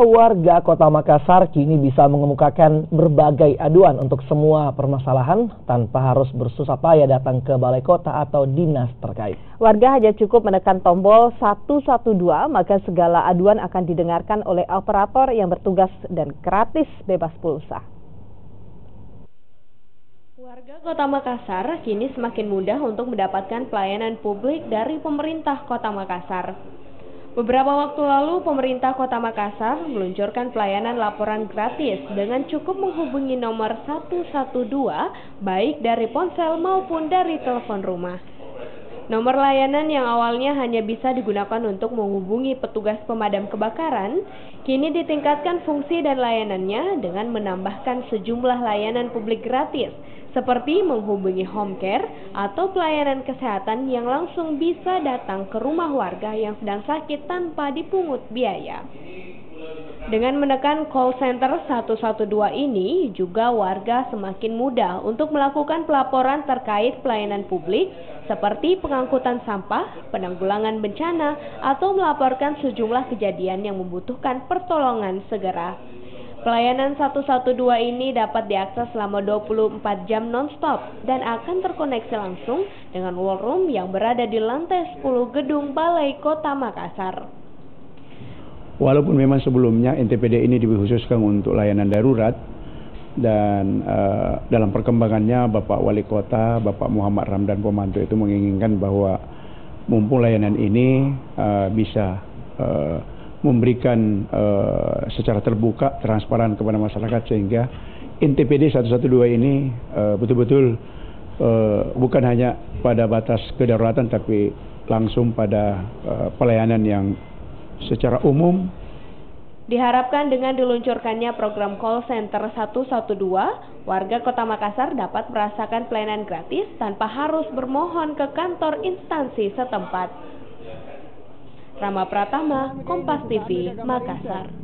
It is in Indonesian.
warga Kota Makassar kini bisa mengemukakan berbagai aduan untuk semua permasalahan tanpa harus bersusah payah datang ke balai kota atau dinas terkait. Warga hanya cukup menekan tombol 112, maka segala aduan akan didengarkan oleh operator yang bertugas dan gratis bebas pulsa. Warga Kota Makassar kini semakin mudah untuk mendapatkan pelayanan publik dari pemerintah Kota Makassar. Beberapa waktu lalu, pemerintah Kota Makassar meluncurkan pelayanan laporan gratis dengan cukup menghubungi nomor 112 baik dari ponsel maupun dari telepon rumah. Nomor layanan yang awalnya hanya bisa digunakan untuk menghubungi petugas pemadam kebakaran, kini ditingkatkan fungsi dan layanannya dengan menambahkan sejumlah layanan publik gratis, seperti menghubungi home care atau pelayanan kesehatan yang langsung bisa datang ke rumah warga yang sedang sakit tanpa dipungut biaya. Dengan menekan call center 112 ini, juga warga semakin mudah untuk melakukan pelaporan terkait pelayanan publik seperti pengangkutan sampah, penanggulangan bencana, atau melaporkan sejumlah kejadian yang membutuhkan pertolongan segera. Pelayanan 112 ini dapat diakses selama 24 jam non-stop dan akan terkoneksi langsung dengan war room yang berada di lantai 10 gedung Balai Kota Makassar. Walaupun memang sebelumnya NTPD ini dikhususkan untuk layanan darurat dan dalam perkembangannya Bapak Wali Kota, Bapak Muhammad Ramdan Pomanto itu menginginkan bahwa mumpung layanan ini bisa memberikan secara terbuka, transparan kepada masyarakat sehingga NTPD 112 ini betul-betul bukan hanya pada batas kedaruratan tapi langsung pada pelayanan yang secara umum. Diharapkan dengan diluncurkannya program call center 112, warga Kota Makassar dapat merasakan pelayanan gratis tanpa harus bermohon ke kantor instansi setempat. Rama Pratama, Kompas TV, Makassar.